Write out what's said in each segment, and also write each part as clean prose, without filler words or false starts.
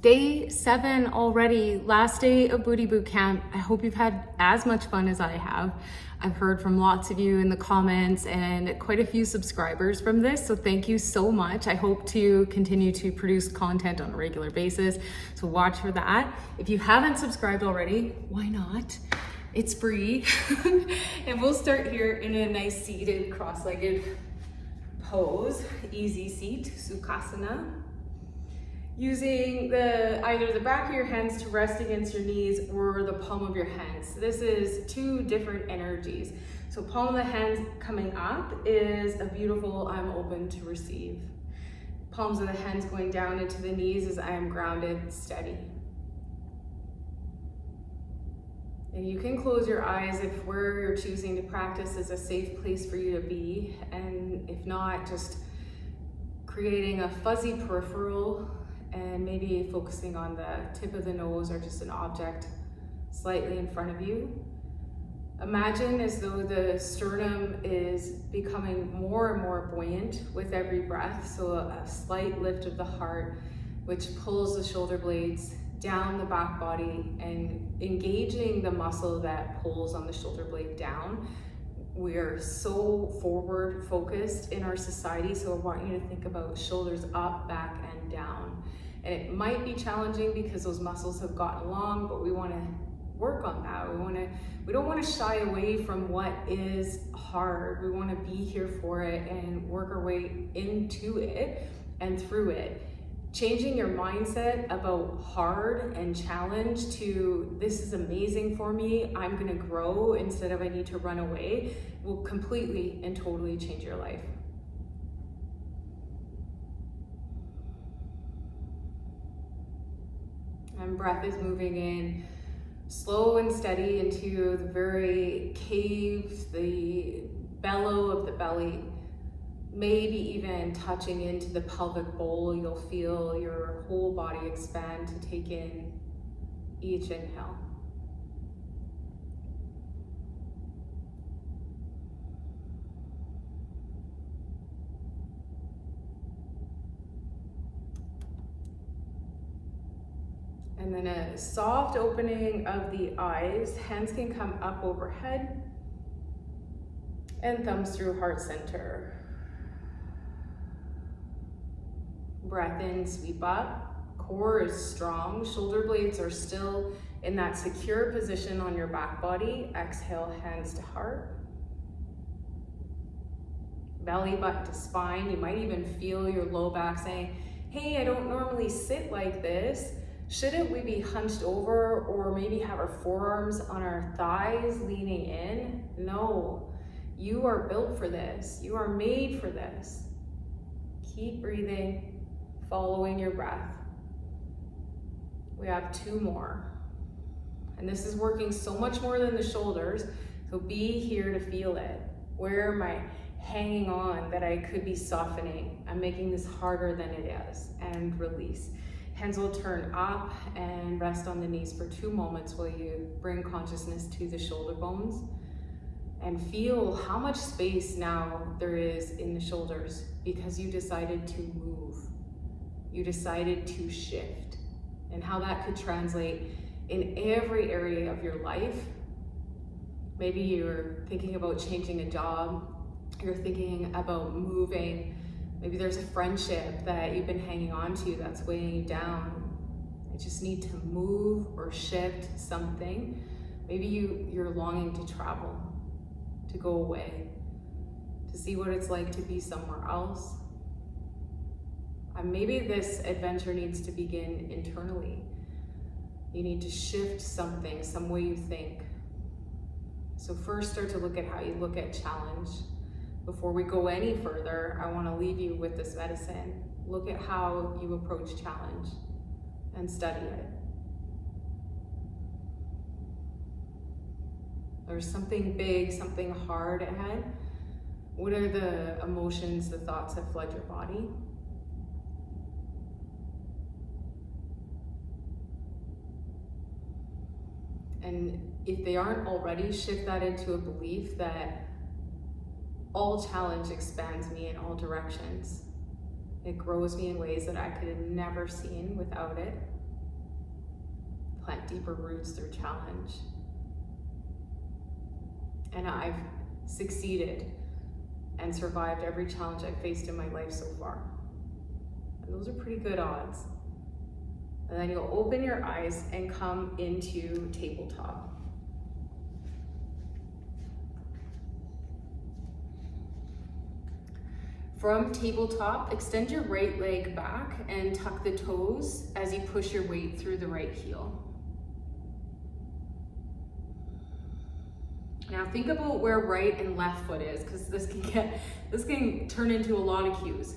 Day 7 already, last day of Booty Bootcamp. I hope you've had as much fun as I have. I've heard from lots of you in the comments and quite a few subscribers from this, so thank you so much. I hope to continue to produce content on a regular basis, so watch for that. If you haven't subscribed already, why not? It's free. And we'll start here in a nice seated, cross-legged pose. Easy seat, Sukhasana. Using either the back of your hands to rest against your knees or the palm of your hands. This is two different energies. So palm of the hands coming up is a beautiful I'm open to receive. Palms of the hands going down into the knees as I am grounded, steady. And you can close your eyes if where you're choosing to practice is a safe place for you to be. And if not, just creating a fuzzy peripheral and maybe focusing on the tip of the nose or just an object slightly in front of you. Imagine as though the sternum is becoming more and more buoyant with every breath. So a slight lift of the heart, which pulls the shoulder blades down the back body and engaging the muscle that pulls on the shoulder blade down. We are so forward focused in our society, so I want you to think about shoulders up, back, and down. And it might be challenging because those muscles have gotten long, but we want to work on that. We don't want to shy away from what is hard. We want to be here for it and work our way into it and through it. Changing your mindset about hard and challenge to this is amazing for me, I'm going to grow instead of I need to run away will completely and totally change your life. And breath is moving in slow and steady into the very cave, the bellow of the belly, maybe even touching into the pelvic bowl. You'll feel your whole body expand to take in each inhale. And then a soft opening of the eyes. Hands can come up overhead and thumbs through heart center. Breath in, sweep up. Core is strong. Shoulder blades are still in that secure position on your back body. Exhale, hands to heart. Belly button to spine. You might even feel your low back saying, hey, I don't normally sit like this. Shouldn't we be hunched over or maybe have our forearms on our thighs leaning in? No, you are built for this. You are made for this. Keep breathing, following your breath. We have 2 more. And this is working so much more than the shoulders. So be here to feel it. Where am I hanging on that I could be softening? I'm making this harder than it is. And release. Hands will turn up and rest on the knees for 2 moments while you bring consciousness to the shoulder bones and feel how much space now there is in the shoulders because you decided to move. You decided to shift, and how that could translate in every area of your life. Maybe you're thinking about changing a job, you're thinking about moving. Maybe there's a friendship that you've been hanging on to that's weighing you down. I just need to move or shift something. Maybe you're longing to travel, to go away, to see what it's like to be somewhere else. And maybe this adventure needs to begin internally. You need to shift something, some way you think. So first start to look at how you look at challenge. Before we go any further, I want to leave you with this medicine. Look at how you approach challenge and study it. There's something big, something hard ahead. What are the emotions, the thoughts that flood your body? And if they aren't already, shift that into a belief that all challenge expands me in all directions. It grows me in ways that I could have never seen without it. plant deeper roots through challenge. And I've succeeded and survived every challenge I've faced in my life so far. And those are pretty good odds. And then you'll open your eyes and come into tabletop. From tabletop, extend your right leg back and tuck the toes as you push your weight through the right heel. Now think about where right and left foot is, because this can turn into a lot of cues.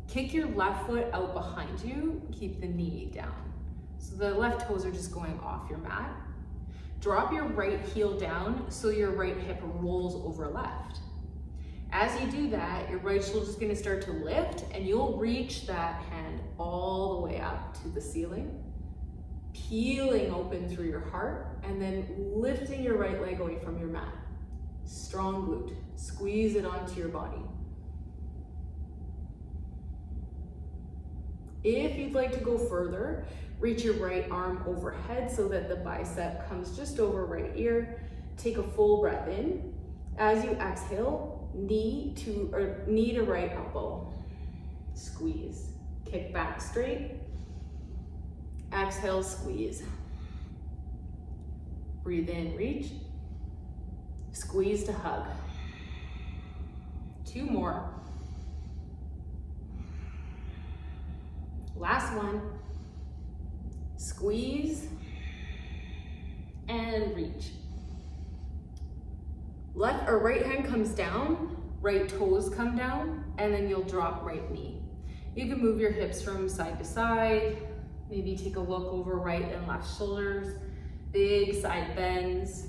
Kick your left foot out behind you, keep the knee down. So the left toes are just going off your mat. Drop your right heel down so your right hip rolls over left. As you do that, your right shoulder is going to start to lift and you'll reach that hand all the way up to the ceiling, peeling open through your heart and then lifting your right leg away from your mat. Strong glute, squeeze it onto your body. If you'd like to go further, reach your right arm overhead so that the bicep comes just over right ear. Take a full breath in. As you exhale, knee to right elbow. Squeeze. Kick back straight. Exhale, squeeze. Breathe in, reach. Squeeze to hug. 2 more. Last one. Squeeze and reach. Left or right hand comes down, right toes come down, and then you'll drop right knee. You can move your hips from side to side, maybe take a look over right and left shoulders, big side bends.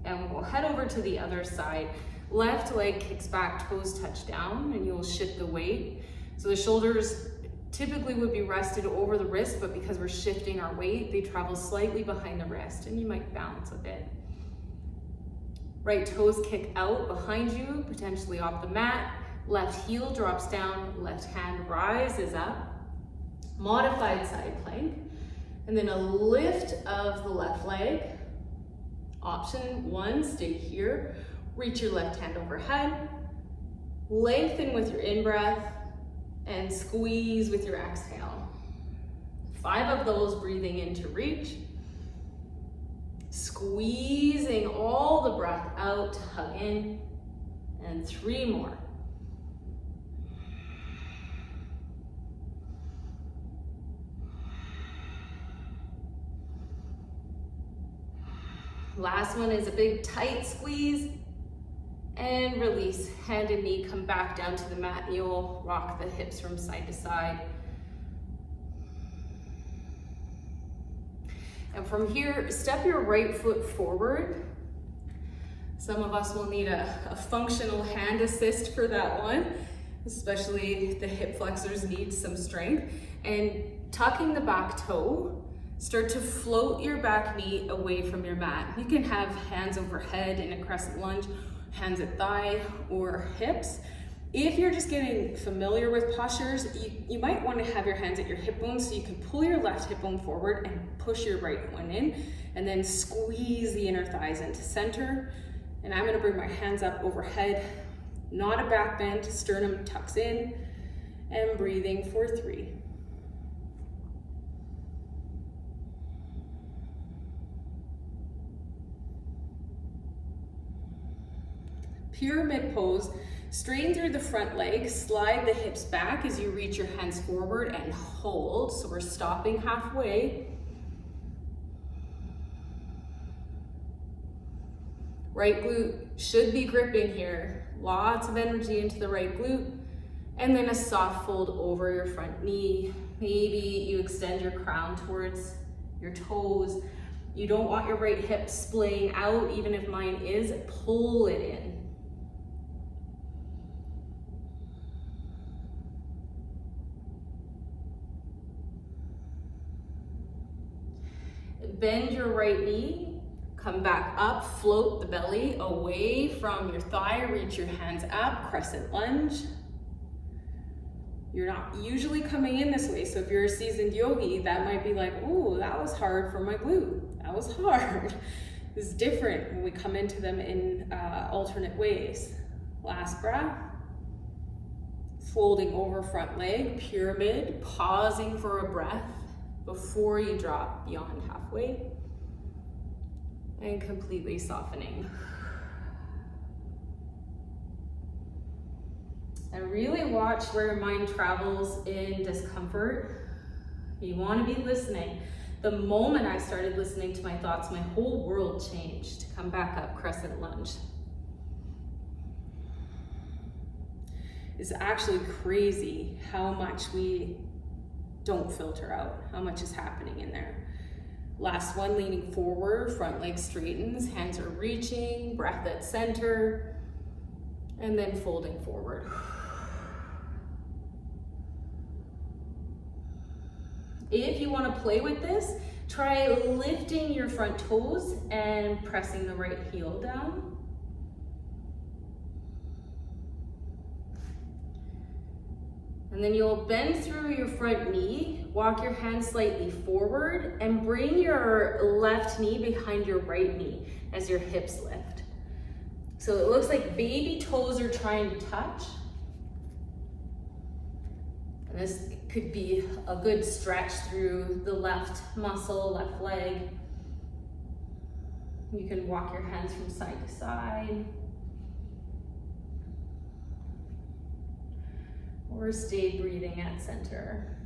And we'll head over to the other side. Left leg kicks back, toes touch down, and you'll shift the weight. So the shoulders typically would be rested over the wrist, but because we're shifting our weight, they travel slightly behind the wrist, and you might bounce a bit. Right toes kick out behind you, potentially off the mat. Left heel drops down, left hand rises up. Modified side plank, and then a lift of the left leg. Option 1, stay here. Reach your left hand overhead. Lengthen with your in-breath and squeeze with your exhale. 5 of those, breathing in to reach. Squeezing all the breath out to hug in. And 3 more. Last one is a big tight squeeze and release. Hand and knee come back down to the mat. You'll rock the hips from side to side. And from here, step your right foot forward. Some of us will need a functional hand assist for that one, especially the hip flexors need some strength. And tucking the back toe, start to float your back knee away from your mat. You can have hands overhead in a crescent lunge, hands at thigh or hips. If you're just getting familiar with postures, you might want to have your hands at your hip bones so you can pull your left hip bone forward and push your right one in, and then squeeze the inner thighs into center. And I'm going to bring my hands up overhead, not a back bend, sternum tucks in, and breathing for 3. Pyramid pose, straighten through the front leg, slide the hips back as you reach your hands forward and hold. So we're stopping halfway. Right glute should be gripping here. Lots of energy into the right glute. And then a soft fold over your front knee. Maybe you extend your crown towards your toes. You don't want your right hip splaying out, even if mine is, pull it in. Bend your right knee, come back up, float the belly away from your thigh, reach your hands up, crescent lunge. You're not usually coming in this way. So if you're a seasoned yogi, that might be like, oh, that was hard for my glute. That was hard. It's different when we come into them in alternate ways. Last breath. Folding over front leg, pyramid, pausing for a breath before you drop beyond halfway. And completely softening. And really watch where your mind travels in discomfort. You want to be listening. The moment I started listening to my thoughts, my whole world changed. Come back up, crescent lunge. It's actually crazy how much we don't filter out, how much is happening in there. Last one, leaning forward, front leg straightens, hands are reaching, breath at center, and then folding forward. If you want to play with this, try lifting your front toes and pressing the right heel down. And then you'll bend through your front knee, walk your hands slightly forward, and bring your left knee behind your right knee as your hips lift. So it looks like baby toes are trying to touch. And this could be a good stretch through the left muscle, left leg. You can walk your hands from side to side. Or stay breathing at center.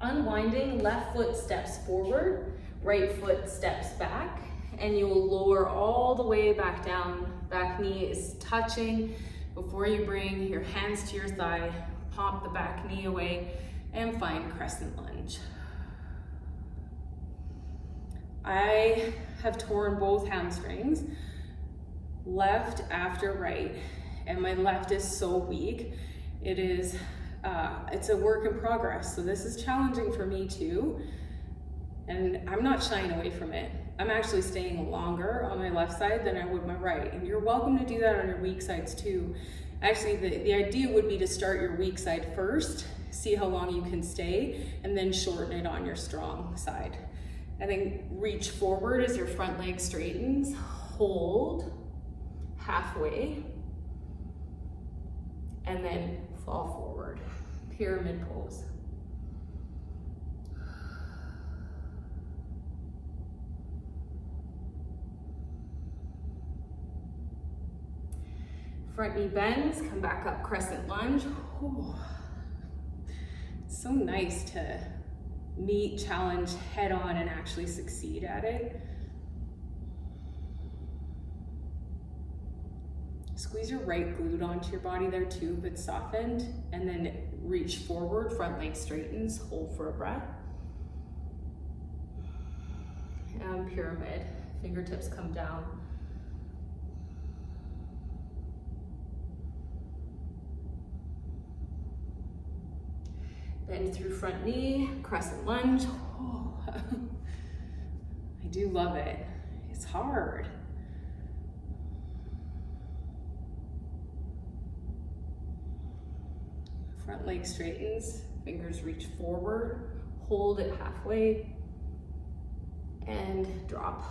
Unwinding, left foot steps forward, right foot steps back, and you will lower all the way back down. Back knee is touching. Before you bring your hands to your thigh, pop the back knee away and find crescent lunge. I have torn both hamstrings, left after right, and my left is so weak. It is, it's a work in progress. So this is challenging for me too. And I'm not shying away from it. I'm actually staying longer on my left side than I would my right. And you're welcome to do that on your weak sides too. Actually, the idea would be to start your weak side first, see how long you can stay, and then shorten it on your strong side. And then reach forward as your front leg straightens. Hold halfway. And then fall forward. Pyramid pose. Front knee bends, come back up, crescent lunge. Ooh. It's so nice to meet challenge head on and actually succeed at it. Squeeze your right glute onto your body there too, but softened, and then reach forward, front leg straightens, hold for a breath. And pyramid, fingertips come down. Bend through front knee, crescent lunge. Oh. I do love it. It's hard. Front leg straightens, fingers reach forward, hold it halfway, and drop.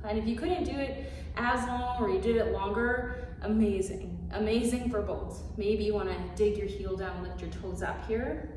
And if you couldn't do it as long or you did it longer, amazing. Amazing for both. Maybe you want to dig your heel down, lift your toes up here.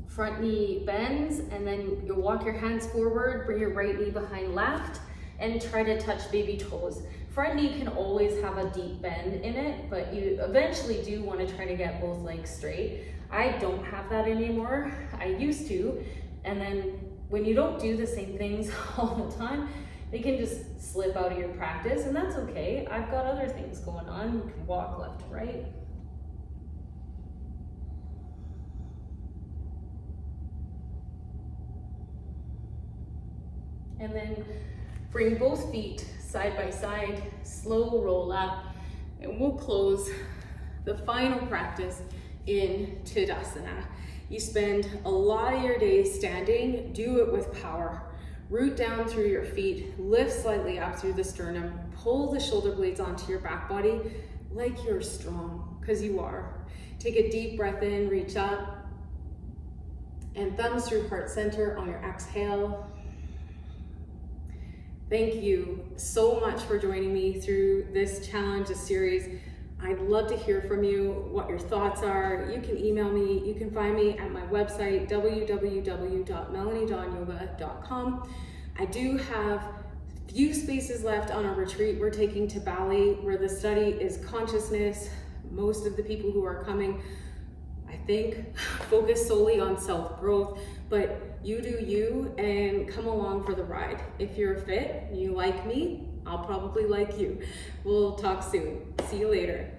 Front knee bends, and then you'll walk your hands forward, bring your right knee behind left, and try to touch baby toes. Front knee can always have a deep bend in it, but you eventually do want to try to get both legs straight. I don't have that anymore. I used to, and then when you don't do the same things all the time, they can just slip out of your practice, and that's okay. I've got other things going on. You can walk left to right. And then bring both feet side by side, slow roll up, and we'll close the final practice in Tadasana. You spend a lot of your day standing, do it with power. Root down through your feet, lift slightly up through the sternum, pull the shoulder blades onto your back body like you're strong, because you are. Take a deep breath in, reach up, and thumbs through heart center on your exhale. Thank you so much for joining me through this challenge, this series. I'd love to hear from you, what your thoughts are. You can email me. You can find me at my website, www.melaniedonyoga.com. I do have few spaces left on a retreat we're taking to Bali, where the study is consciousness. Most of the people who are coming, I think, focus solely on self-growth, but you do you and come along for the ride. If you're fit, you like me, I'll probably like you. We'll talk soon. See you later.